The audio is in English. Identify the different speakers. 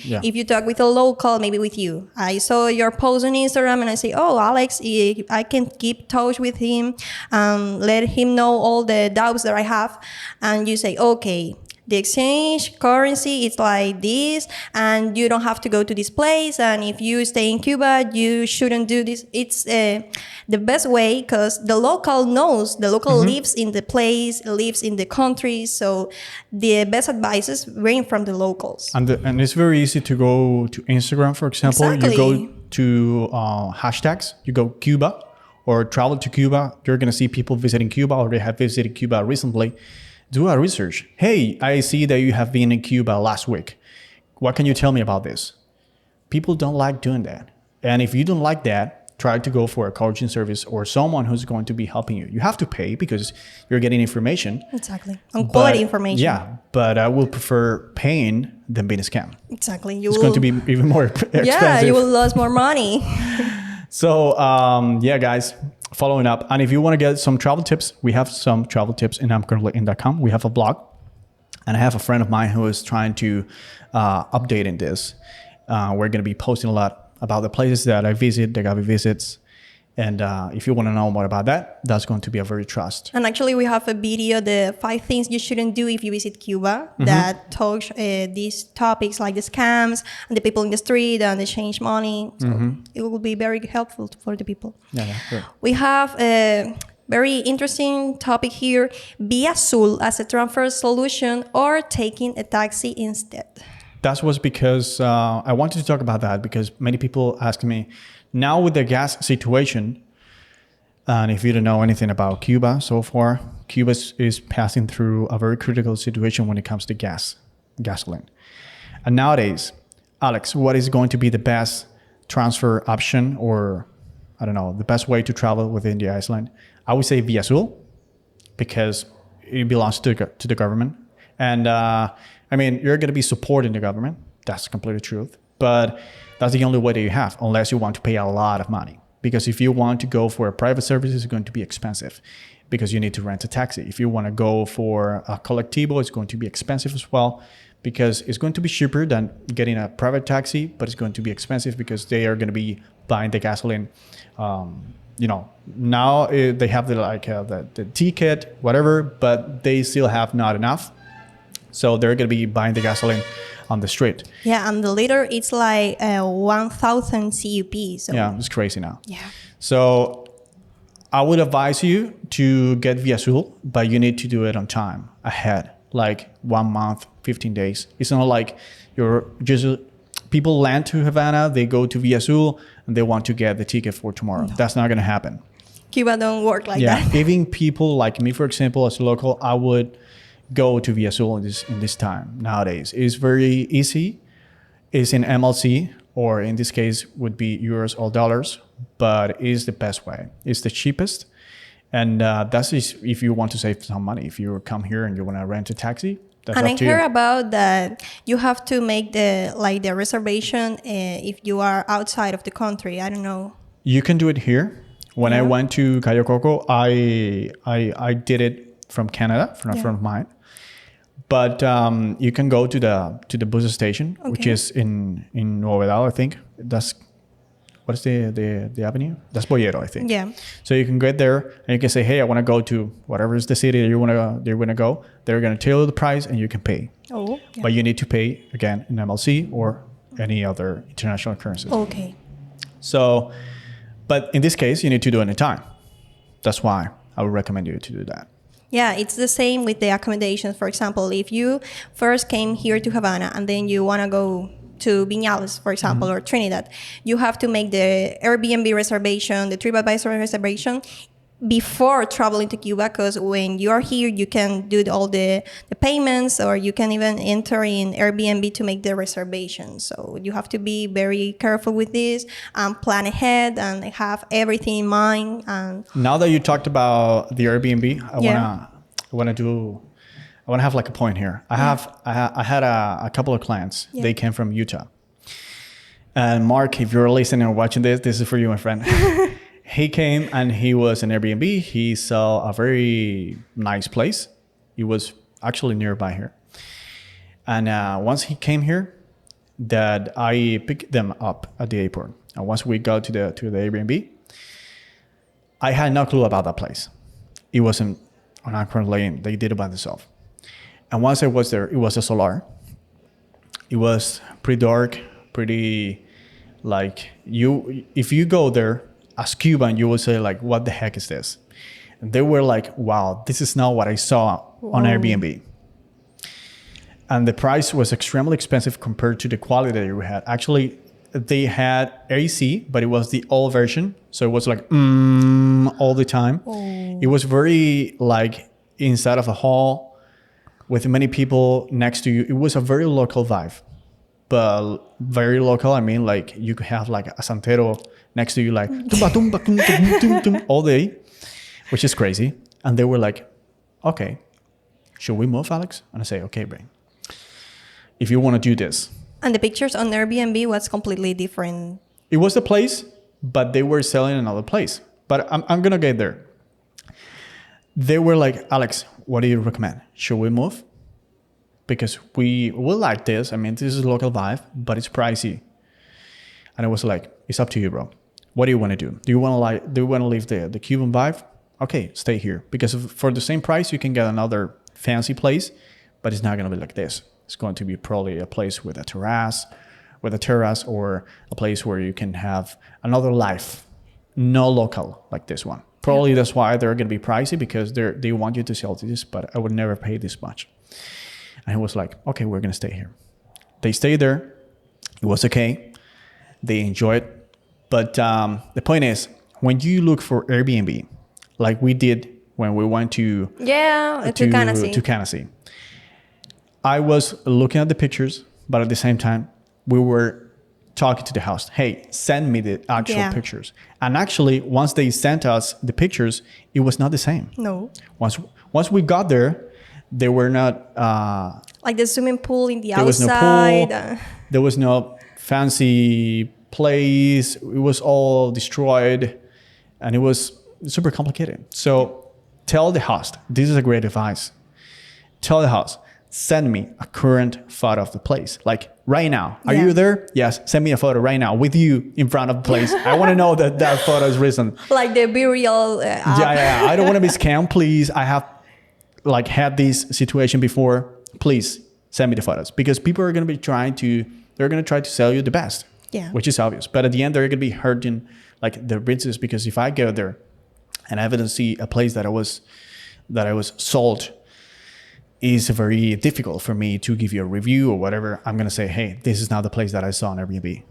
Speaker 1: Yeah.
Speaker 2: If you talk with a local, maybe with you, I saw your post on Instagram and I say, oh, Alex, I can keep touch with him, let him know all the doubts that I have. And you say, okay, the exchange currency is like this, and you don't have to go to this place. And if you stay in Cuba, you shouldn't do this. It's the best way because the local knows, the local lives in the place, lives in the country. So the best advices bring from the locals.
Speaker 1: And it's very easy to go to Instagram, for example.
Speaker 2: Exactly.
Speaker 1: You go to hashtags, you go Cuba or travel to Cuba. You're going to see people visiting Cuba or they have visited Cuba recently. Do a research. Hey, I see that you have been in Cuba last week. What can you tell me about this? People don't like doing that. And if you don't like that, try to go for a coaching service or someone who's going to be helping you. You have to pay because you're getting information.
Speaker 2: Exactly. And quality information.
Speaker 1: Yeah, but I will prefer paying than being a scam.
Speaker 2: Exactly.
Speaker 1: It's going to be even more expensive.
Speaker 2: Yeah, you will lose more money.
Speaker 1: So, yeah, guys, following up. And if you want to get some travel tips, we have some travel tips in alexr.emprende.com. We have a blog. And I have a friend of mine who is trying to update in this. We're going to be posting a lot about the places that I visit, that Gabi visits. And if you want to know more about that, that's going to be a very trust.
Speaker 2: And actually, we have a video, the 5 things you shouldn't do if you visit Cuba, that talks these topics like the scams and the people in the street and the change money. So it will be very helpful for the people.
Speaker 1: Yeah, sure.
Speaker 2: We have a very interesting topic here, Via Azul as a transfer solution or taking a taxi instead.
Speaker 1: That was because I wanted to talk about that because many people ask me, now with the gas situation, and if you don't know anything about Cuba so far, Cuba is passing through a very critical situation when it comes to gasoline. And nowadays, Alex, what is going to be the best transfer option or, I don't know, the best way to travel within the island? I would say Via Azul because it belongs to the government. And I mean, you're going to be supporting the government. That's completely truth. But that's the only way that you have, unless you want to pay a lot of money. Because if you want to go for a private service, it's going to be expensive because you need to rent a taxi. If you want to go for a colectivo, it's going to be expensive as well because it's going to be cheaper than getting a private taxi, but it's going to be expensive because they are going to be buying the gasoline. You know, now they have the ticket, whatever, but they still have not enough. So they're going to be buying the gasoline on the street.
Speaker 2: Yeah, and the liter, it's like 1,000 CUP. So.
Speaker 1: Yeah, it's crazy now.
Speaker 2: Yeah.
Speaker 1: So I would advise you to get Via Azul, but you need to do it on time, ahead, like 1 month, 15 days. It's not like you're just... People land to Havana, they go to Via Azul, and they want to get the ticket for tomorrow. No. That's not going to happen.
Speaker 2: Cuba don't work like that.
Speaker 1: Even people like me, for example, as a local, I would go to Via Azul in this time nowadays. It's very easy. It's in MLC, or in this case would be euros or dollars, but it is the best way. It's the cheapest. And that's if you want to save some money. If you come here and you want to rent a taxi, that's
Speaker 2: and
Speaker 1: up to you.
Speaker 2: I heard about that you have to make the reservation if you are outside of the country. I don't know.
Speaker 1: You can do it here. When I went to Cayo Coco, I did it from Canada, from a friend of mine. But you can go to the bus station, which is in Novedad, I think. That's what is the avenue? That's Boyero, I think.
Speaker 2: Yeah.
Speaker 1: So you can get there and you can say, hey, I want to go to whatever is the city that you want to go. They're going to tell you the price and you can pay.
Speaker 2: Oh. Yeah.
Speaker 1: But you need to pay again in MLC or any other international currencies.
Speaker 2: Okay.
Speaker 1: So, but in this case, you need to do it in time. That's why I would recommend you to do that.
Speaker 2: Yeah, it's the same with the accommodations. For example, if you first came here to Havana and then you want to go to Viñales, for example, or Trinidad, you have to make the Airbnb reservation, the TripAdvisor reservation before traveling to Cuba, because when you are here, you can do all the payments, or you can even enter in Airbnb to make the reservation. So you have to be very careful with this and plan ahead and have everything in mind. And
Speaker 1: now that you talked about the Airbnb, I want to have like a point here. I had a couple of clients. Yeah. They came from Utah. And Mark, if you're listening or watching this is for you, my friend. He came and he was an Airbnb. He saw a very nice place. It was actually nearby here. And once he came here, that I picked them up at the airport. And once we got to the Airbnb, I had no clue about that place. It wasn't on Anchor Lane. They did it by themselves. And once I was there, it was a solar. It was pretty dark, pretty like if you go there as Cuban, you will say like, what the heck is this? And they were like, wow, this is not what I saw on Airbnb. And the price was extremely expensive compared to the quality that we had. Actually, they had AC, but it was the old version. So it was like, all the time. It was very like inside of a hall with many people next to you. It was a very local vibe. But very local, I mean, like you could have like a santero next to you, like all day, which is crazy. And they were like, okay, should we move, Alex? And I say, okay, brain. If you want to do this.
Speaker 2: And the pictures on Airbnb was completely different.
Speaker 1: It was the place, but they were selling another place. But I'm going to get there. They were like, Alex, what do you recommend? Should we move? Because we will like this. I mean, this is a local vibe, but it's pricey. And I was like, it's up to you, bro. What do you want to do? Do you want to leave the Cuban vibe? Okay, stay here. Because for the same price, you can get another fancy place, but it's not going to be like this. It's going to be probably a place with a terrace, or a place where you can have another life, no local like this one. Probably that's why they're going to be pricey, because they want you to sell this, but I would never pay this much. And he was like, okay, we're going to stay here. They stayed there. It was okay. They enjoyed. But the point is, when you look for Airbnb, like we did when we went to Canasy, I was looking at the pictures, but at the same time, we were talking to the host. Hey, send me the actual pictures. And actually, once they sent us the pictures, it was not the same.
Speaker 2: No.
Speaker 1: Once we got there, they were not...
Speaker 2: like the swimming pool in the
Speaker 1: there
Speaker 2: outside.
Speaker 1: Was no pool. There was no fancy place. It was all destroyed. And it was super complicated. So tell the host, this is a great advice. Tell the host, send me a current photo of the place. Like right now. Are you there? Yes. Send me a photo right now with you in front of the place. I want to know that photo is recent.
Speaker 2: Like the burial.
Speaker 1: Yeah. I don't want to be scammed. Please. I have like had this situation before. Please send me the photos, because people are going to be trying to sell you the best.
Speaker 2: Yeah.
Speaker 1: Which is obvious. But at the end, they're going to be hurting like their business, because if I go there and I haven't see a place that I was sold, is very difficult for me to give you a review or whatever. I'm going to say, hey, this is not the place that I saw on Airbnb.